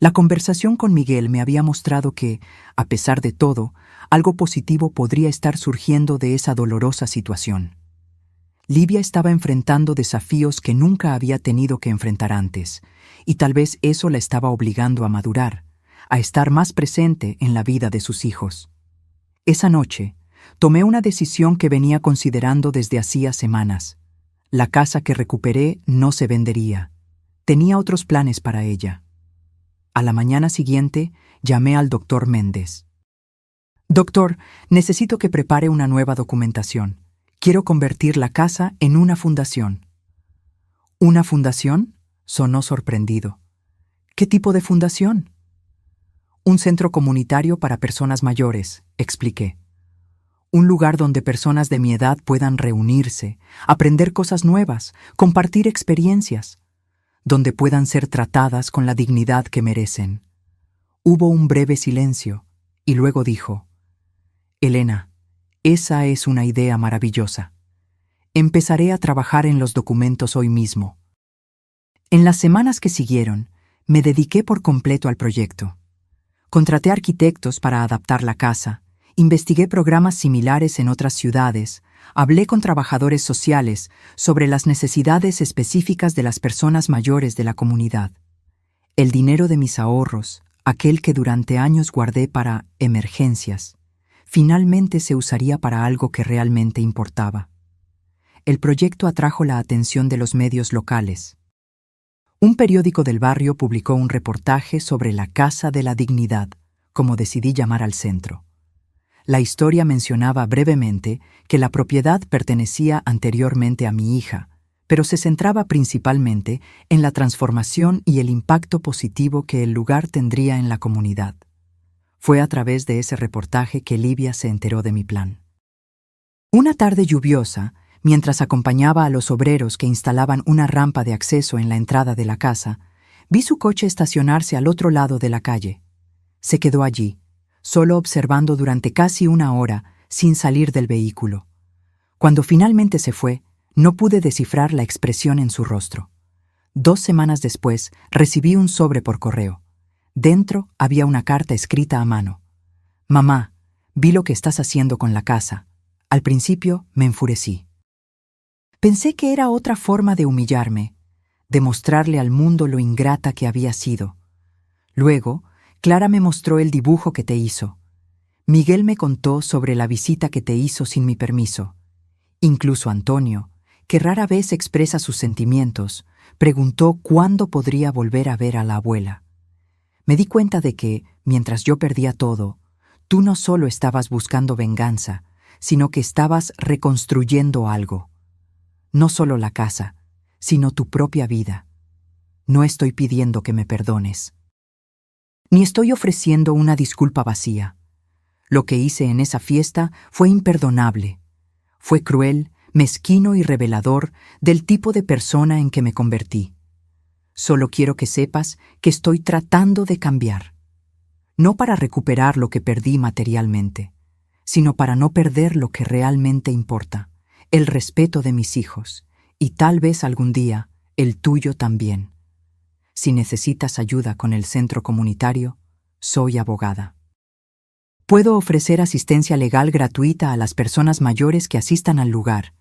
La conversación con Miguel me había mostrado que, a pesar de todo, algo positivo podría estar surgiendo de esa dolorosa situación. Livia estaba enfrentando desafíos que nunca había tenido que enfrentar antes, y tal vez eso la estaba obligando a madurar, a estar más presente en la vida de sus hijos. Esa noche, tomé una decisión que venía considerando desde hacía semanas. La casa que recuperé no se vendería. Tenía otros planes para ella. A la mañana siguiente, llamé al doctor Méndez. Doctor, necesito que prepare una nueva documentación. Quiero convertir la casa en una fundación. ¿Una fundación?, sonó sorprendido. ¿Qué tipo de fundación? Un centro comunitario para personas mayores, expliqué. Un lugar donde personas de mi edad puedan reunirse, aprender cosas nuevas, compartir experiencias, donde puedan ser tratadas con la dignidad que merecen. Hubo un breve silencio, y luego dijo: Elena, esa es una idea maravillosa. Empezaré a trabajar en los documentos hoy mismo. En las semanas que siguieron, me dediqué por completo al proyecto. Contraté arquitectos para adaptar la casa, investigué programas similares en otras ciudades, hablé con trabajadores sociales sobre las necesidades específicas de las personas mayores de la comunidad. El dinero de mis ahorros, aquel que durante años guardé para emergencias, finalmente se usaría para algo que realmente importaba. El proyecto atrajo la atención de los medios locales. Un periódico del barrio publicó un reportaje sobre la Casa de la Dignidad, como decidí llamar al centro. La historia mencionaba brevemente que la propiedad pertenecía anteriormente a mi hija, pero se centraba principalmente en la transformación y el impacto positivo que el lugar tendría en la comunidad. Fue a través de ese reportaje que Livia se enteró de mi plan. Una tarde lluviosa, mientras acompañaba a los obreros que instalaban una rampa de acceso en la entrada de la casa, vi su coche estacionarse al otro lado de la calle. Se quedó allí, solo observando durante casi una hora, sin salir del vehículo. Cuando finalmente se fue, no pude descifrar la expresión en su rostro. 2 semanas después, recibí un sobre por correo. Dentro había una carta escrita a mano. Mamá, vi lo que estás haciendo con la casa. Al principio me enfurecí. Pensé que era otra forma de humillarme, de mostrarle al mundo lo ingrata que había sido. Luego, Clara me mostró el dibujo que te hizo. Miguel me contó sobre la visita que te hizo sin mi permiso. Incluso Antonio, que rara vez expresa sus sentimientos, preguntó cuándo podría volver a ver a la abuela. Me di cuenta de que, mientras yo perdía todo, tú no solo estabas buscando venganza, sino que estabas reconstruyendo algo. No solo la casa, sino tu propia vida. No estoy pidiendo que me perdones. Ni estoy ofreciendo una disculpa vacía. Lo que hice en esa fiesta fue imperdonable. Fue cruel, mezquino y revelador del tipo de persona en que me convertí. Solo quiero que sepas que estoy tratando de cambiar. no para recuperar lo que perdí materialmente, sino para no perder lo que realmente importa, el respeto de mis hijos, y tal vez algún día el tuyo también. Si necesitas ayuda con el centro comunitario, soy abogada. Puedo ofrecer asistencia legal gratuita a las personas mayores que asistan al lugar.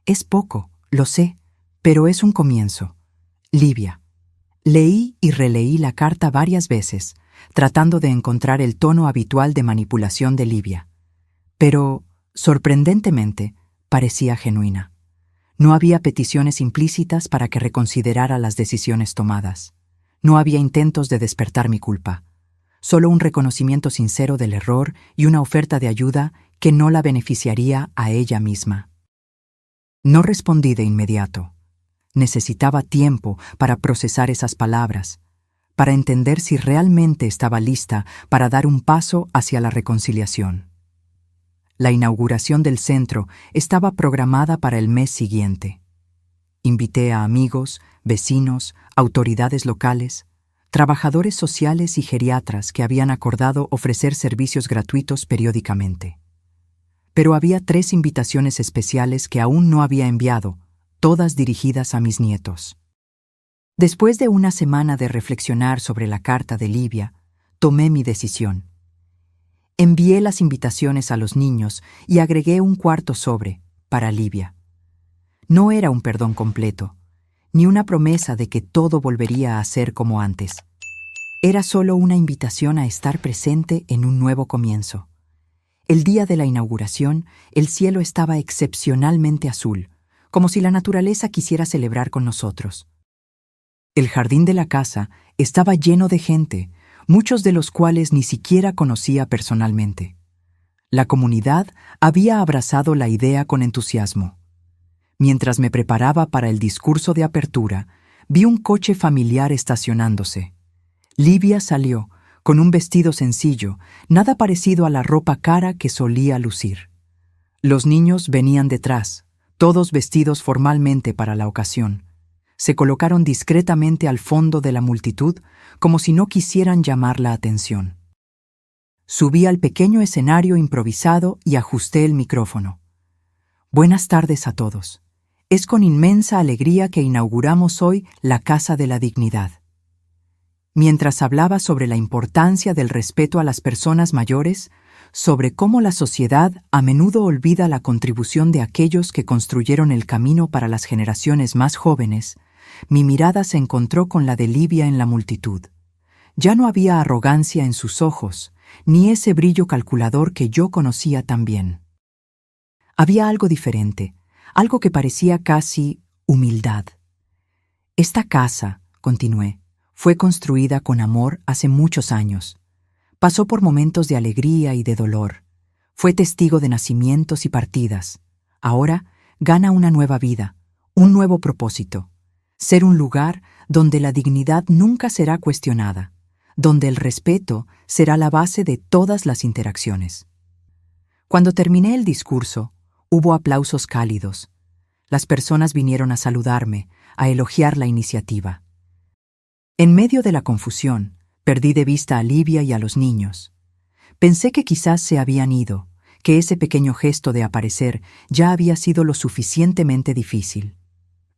Es poco, lo sé, pero es un comienzo. Livia. Leí y releí la carta varias veces, tratando de encontrar el tono habitual de manipulación de Livia. Pero, sorprendentemente, parecía genuina. No había peticiones implícitas para que reconsiderara las decisiones tomadas. No había intentos de despertar mi culpa. Solo un reconocimiento sincero del error y una oferta de ayuda que no la beneficiaría a ella misma. No respondí de inmediato. Necesitaba tiempo para procesar esas palabras, para entender si realmente estaba lista para dar un paso hacia la reconciliación. La inauguración del centro estaba programada para el mes siguiente. Invité a amigos, vecinos, autoridades locales, trabajadores sociales y geriatras que habían acordado ofrecer servicios gratuitos periódicamente. Pero había 3 invitaciones especiales que aún no había enviado, todas dirigidas a mis nietos. Después de una semana de reflexionar sobre la carta de Livia, tomé mi decisión. Envié las invitaciones a los niños y agregué un cuarto sobre, para Livia. No era un perdón completo, ni una promesa de que todo volvería a ser como antes. Era solo una invitación a estar presente en un nuevo comienzo. El día de la inauguración, el cielo estaba excepcionalmente azul, como si la naturaleza quisiera celebrar con nosotros. El jardín de la casa estaba lleno de gente, muchos de los cuales ni siquiera conocía personalmente. La comunidad había abrazado la idea con entusiasmo. Mientras me preparaba para el discurso de apertura, vi un coche familiar estacionándose. Livia salió, con un vestido sencillo, nada parecido a la ropa cara que solía lucir. Los niños venían detrás, todos vestidos formalmente para la ocasión. Se colocaron discretamente al fondo de la multitud, como si no quisieran llamar la atención. Subí al pequeño escenario improvisado y ajusté el micrófono. Buenas tardes a todos. Es con inmensa alegría que inauguramos hoy la Casa de la Dignidad. Mientras hablaba sobre la importancia del respeto a las personas mayores, sobre cómo la sociedad a menudo olvida la contribución de aquellos que construyeron el camino para las generaciones más jóvenes, mi mirada se encontró con la de Livia en la multitud. Ya no había arrogancia en sus ojos, ni ese brillo calculador que yo conocía tan bien. Había algo diferente, algo que parecía casi humildad. Esta casa, continué, fue construida con amor hace muchos años. Pasó por momentos de alegría y de dolor. Fue testigo de nacimientos y partidas. Ahora gana una nueva vida, un nuevo propósito. Ser un lugar donde la dignidad nunca será cuestionada, donde el respeto será la base de todas las interacciones. Cuando terminé el discurso, hubo aplausos cálidos. Las personas vinieron a saludarme, a elogiar la iniciativa. En medio de la confusión, perdí de vista a Livia y a los niños. Pensé que quizás se habían ido, que ese pequeño gesto de aparecer ya había sido lo suficientemente difícil.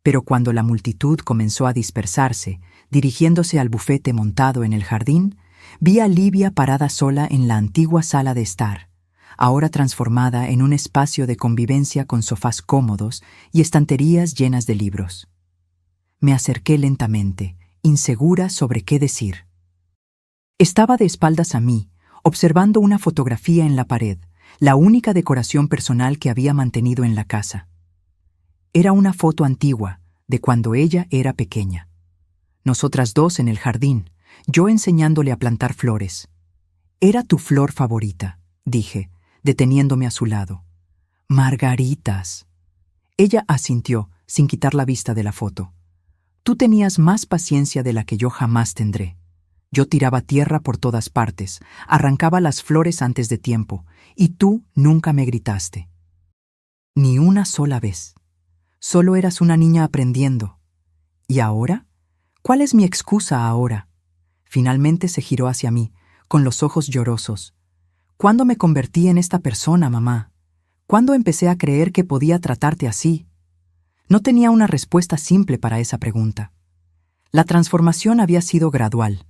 Pero cuando la multitud comenzó a dispersarse, dirigiéndose al bufete montado en el jardín, vi a Livia parada sola en la antigua sala de estar, ahora transformada en un espacio de convivencia con sofás cómodos y estanterías llenas de libros. Me acerqué lentamente, insegura sobre qué decir. Estaba de espaldas a mí, observando una fotografía en la pared, la única decoración personal que había mantenido en la casa. Era una foto antigua, de cuando ella era pequeña. Nosotras dos en el jardín, yo enseñándole a plantar flores. «Era tu flor favorita», dije, deteniéndome a su lado. «Margaritas». Ella asintió, sin quitar la vista de la foto. «Tú tenías más paciencia de la que yo jamás tendré. Yo tiraba tierra por todas partes, arrancaba las flores antes de tiempo, y tú nunca me gritaste. Ni una sola vez. Solo eras una niña aprendiendo. ¿Y ahora? ¿Cuál es mi excusa ahora?» Finalmente se giró hacia mí, con los ojos llorosos. ¿Cuándo me convertí en esta persona, mamá? ¿Cuándo empecé a creer que podía tratarte así? No tenía una respuesta simple para esa pregunta. La transformación había sido gradual.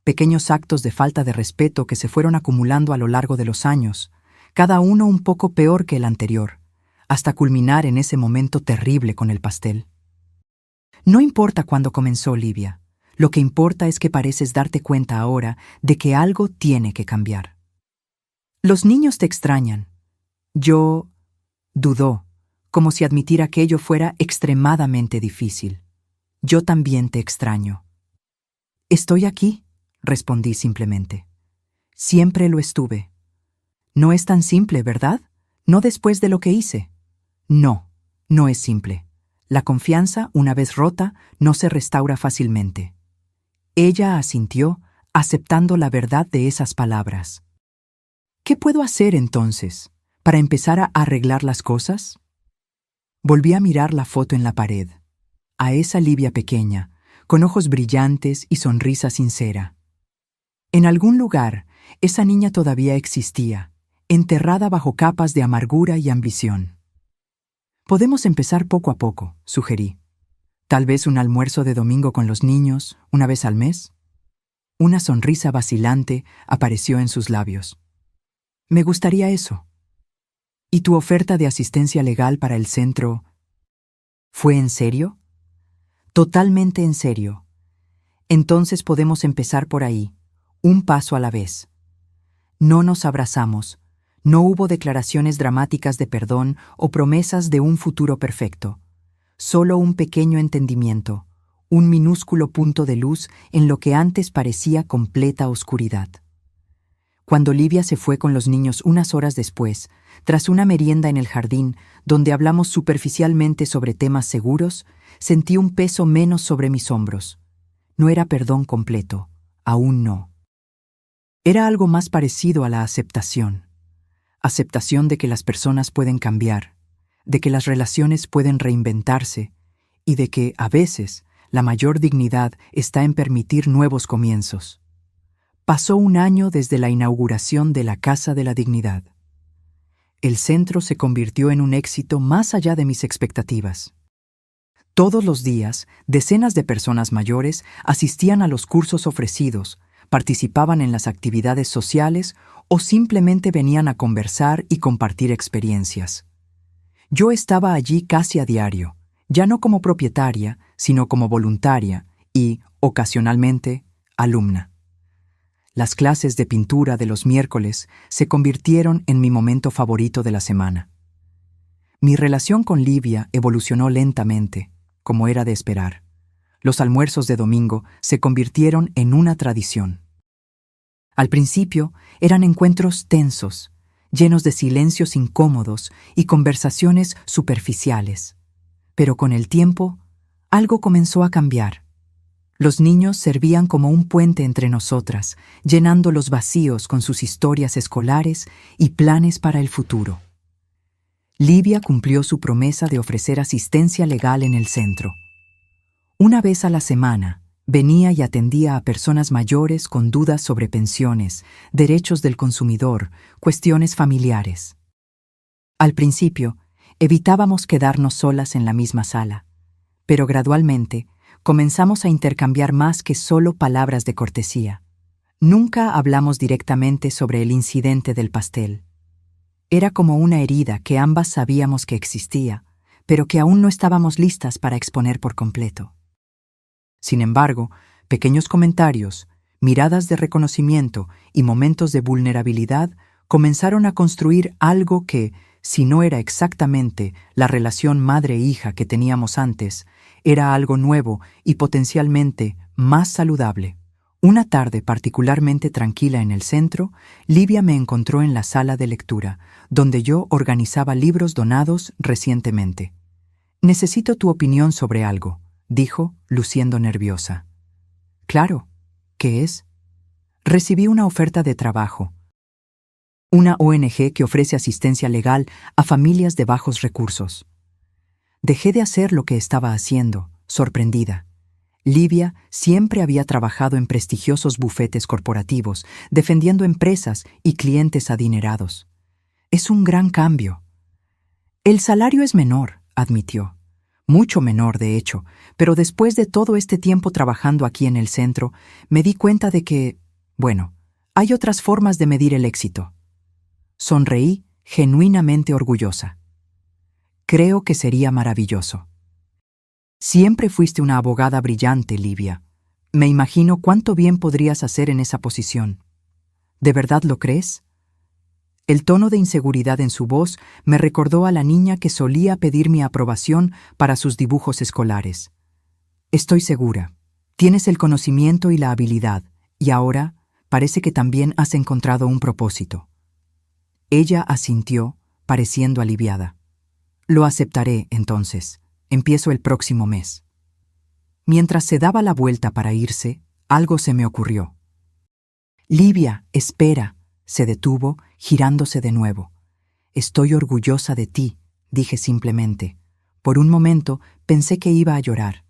Pequeños actos de falta de respeto que se fueron acumulando a lo largo de los años, cada uno un poco peor que el anterior, hasta culminar en ese momento terrible con el pastel. No importa cuándo comenzó, Livia. Lo que importa es que pareces darte cuenta ahora de que algo tiene que cambiar. Los niños te extrañan. Yo dudó, como si admitir aquello fuera extremadamente difícil. Yo también te extraño. Estoy aquí, respondí simplemente. Siempre lo estuve. No es tan simple, ¿verdad? No después de lo que hice. No, no es simple. La confianza, una vez rota, no se restaura fácilmente. Ella asintió, aceptando la verdad de esas palabras. ¿Qué puedo hacer entonces, para empezar a arreglar las cosas? Volví a mirar la foto en la pared, a esa Livia pequeña, con ojos brillantes y sonrisa sincera. En algún lugar, esa niña todavía existía, enterrada bajo capas de amargura y ambición. Podemos empezar poco a poco, sugerí. Tal vez un almuerzo de domingo con los niños, una vez al mes. Una sonrisa vacilante apareció en sus labios. Me gustaría eso. ¿Y tu oferta de asistencia legal para el centro fue en serio? Totalmente en serio. Entonces podemos empezar por ahí, un paso a la vez. No nos abrazamos. No hubo declaraciones dramáticas de perdón o promesas de un futuro perfecto. Solo un pequeño entendimiento, un minúsculo punto de luz en lo que antes parecía completa oscuridad. Cuando Livia se fue con los niños unas horas después, tras una merienda en el jardín, donde hablamos superficialmente sobre temas seguros, sentí un peso menos sobre mis hombros. No era perdón completo, aún no. Era algo más parecido a la aceptación. Aceptación de que las personas pueden cambiar, de que las relaciones pueden reinventarse y de que, a veces, la mayor dignidad está en permitir nuevos comienzos. Pasó un año desde la inauguración de la Casa de la Dignidad. El centro se convirtió en un éxito más allá de mis expectativas. Todos los días, decenas de personas mayores asistían a los cursos ofrecidos, participaban en las actividades sociales o simplemente venían a conversar y compartir experiencias. Yo estaba allí casi a diario, ya no como propietaria, sino como voluntaria y, ocasionalmente, alumna. Las clases de pintura de los miércoles se convirtieron en mi momento favorito de la semana. Mi relación con Livia evolucionó lentamente, como era de esperar. Los almuerzos de domingo se convirtieron en una tradición. Al principio eran encuentros tensos, llenos de silencios incómodos y conversaciones superficiales. Pero con el tiempo, algo comenzó a cambiar. Los niños servían como un puente entre nosotras, llenando los vacíos con sus historias escolares y planes para el futuro. Livia cumplió su promesa de ofrecer asistencia legal en el centro. Una vez a la semana, venía y atendía a personas mayores con dudas sobre pensiones, derechos del consumidor, cuestiones familiares. Al principio, evitábamos quedarnos solas en la misma sala, pero gradualmente comenzamos a intercambiar más que solo palabras de cortesía. Nunca hablamos directamente sobre el incidente del pastel. Era como una herida que ambas sabíamos que existía, pero que aún no estábamos listas para exponer por completo. Sin embargo, pequeños comentarios, miradas de reconocimiento y momentos de vulnerabilidad comenzaron a construir algo que, si no era exactamente la relación madre-hija que teníamos antes, era algo nuevo y potencialmente más saludable. Una tarde particularmente tranquila en el centro, Livia me encontró en la sala de lectura, donde yo organizaba libros donados recientemente. «Necesito tu opinión sobre algo», dijo, luciendo nerviosa. «Claro, ¿qué es?» «Recibí una oferta de trabajo. Una ONG que ofrece asistencia legal a familias de bajos recursos». Dejé de hacer lo que estaba haciendo, sorprendida. Livia siempre había trabajado en prestigiosos bufetes corporativos, defendiendo empresas y clientes adinerados. Es un gran cambio. El salario es menor, admitió. Mucho menor, de hecho, pero después de todo este tiempo trabajando aquí en el centro, me di cuenta de que, bueno, hay otras formas de medir el éxito. Sonreí, genuinamente orgullosa. Creo que sería maravilloso. Siempre fuiste una abogada brillante, Livia. Me imagino cuánto bien podrías hacer en esa posición. ¿De verdad lo crees? El tono de inseguridad en su voz me recordó a la niña que solía pedir mi aprobación para sus dibujos escolares. Estoy segura. Tienes el conocimiento y la habilidad, y ahora parece que también has encontrado un propósito. Ella asintió, pareciendo aliviada. Lo aceptaré, entonces. Empiezo el próximo mes. Mientras se daba la vuelta para irse, algo se me ocurrió. Livia, espera. Se detuvo, girándose de nuevo. Estoy orgullosa de ti, dije simplemente. Por un momento pensé que iba a llorar.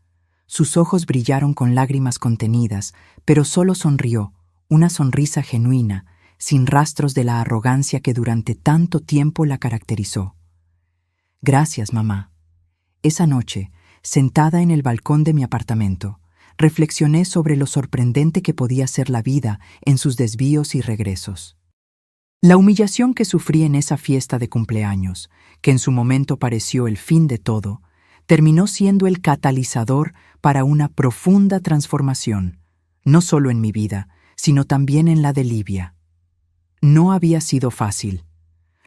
Sus ojos brillaron con lágrimas contenidas, pero solo sonrió, una sonrisa genuina, sin rastros de la arrogancia que durante tanto tiempo la caracterizó. Gracias, mamá. Esa noche, sentada en el balcón de mi apartamento, reflexioné sobre lo sorprendente que podía ser la vida en sus desvíos y regresos. La humillación que sufrí en esa fiesta de cumpleaños, que en su momento pareció el fin de todo, terminó siendo el catalizador para una profunda transformación, no solo en mi vida, sino también en la de Livia. No había sido fácil.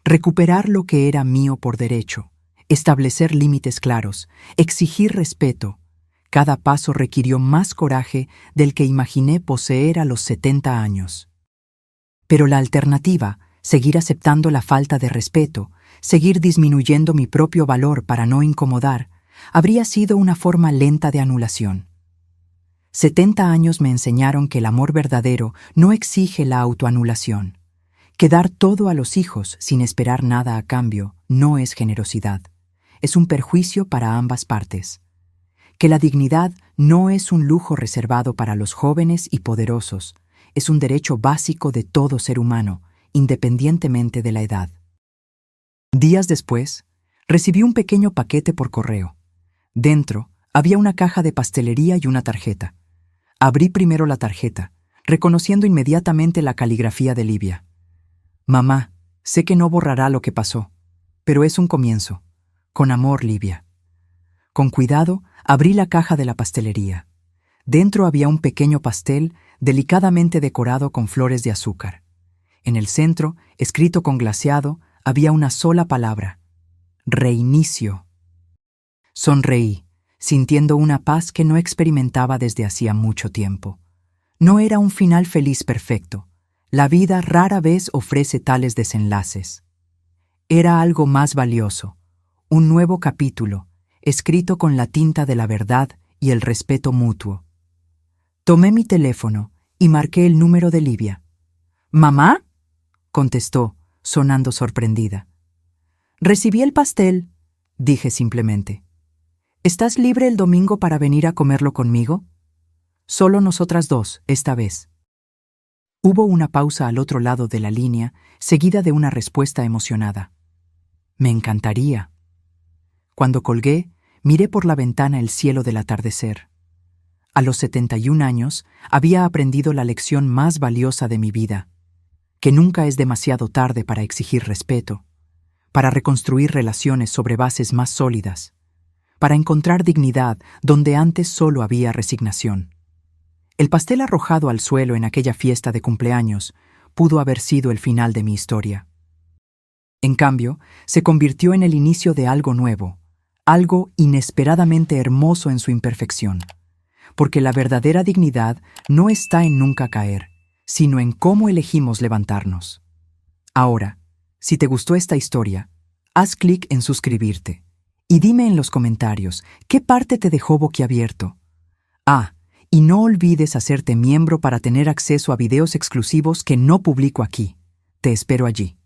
Recuperar lo que era mío por derecho, establecer límites claros, exigir respeto. Cada paso requirió más coraje del que imaginé poseer a los 70 años. Pero la alternativa, seguir aceptando la falta de respeto, seguir disminuyendo mi propio valor para no incomodar, habría sido una forma lenta de anulación. 70 años me enseñaron que el amor verdadero no exige la autoanulación, que dar todo a los hijos sin esperar nada a cambio no es generosidad, es un perjuicio para ambas partes, que la dignidad no es un lujo reservado para los jóvenes y poderosos, es un derecho básico de todo ser humano, independientemente de la edad. Días después, recibí un pequeño paquete por correo. Dentro había una caja de pastelería y una tarjeta. Abrí primero la tarjeta, reconociendo inmediatamente la caligrafía de Livia. Mamá, sé que no borrará lo que pasó, pero es un comienzo. Con amor, Livia. Con cuidado, abrí la caja de la pastelería. Dentro había un pequeño pastel delicadamente decorado con flores de azúcar. En el centro, escrito con glaseado, había una sola palabra: reinicio. Sonreí, sintiendo una paz que no experimentaba desde hacía mucho tiempo. No era un final feliz perfecto. La vida rara vez ofrece tales desenlaces. Era algo más valioso, un nuevo capítulo, escrito con la tinta de la verdad y el respeto mutuo. Tomé mi teléfono y marqué el número de Livia. ¿Mamá?, contestó, sonando sorprendida. Recibí el pastel, dije simplemente. ¿Estás libre el domingo para venir a comerlo conmigo? Solo nosotras dos, esta vez. Hubo una pausa al otro lado de la línea, seguida de una respuesta emocionada. Me encantaría. Cuando colgué, miré por la ventana el cielo del atardecer. A los 71 años, había aprendido la lección más valiosa de mi vida, que nunca es demasiado tarde para exigir respeto, para reconstruir relaciones sobre bases más sólidas, para encontrar dignidad donde antes solo había resignación. El pastel arrojado al suelo en aquella fiesta de cumpleaños pudo haber sido el final de mi historia. En cambio, se convirtió en el inicio de algo nuevo, algo inesperadamente hermoso en su imperfección, porque la verdadera dignidad no está en nunca caer, sino en cómo elegimos levantarnos. Ahora, si te gustó esta historia, haz clic en suscribirte y dime en los comentarios qué parte te dejó boquiabierto. Y no olvides hacerte miembro para tener acceso a videos exclusivos que no publico aquí. Te espero allí.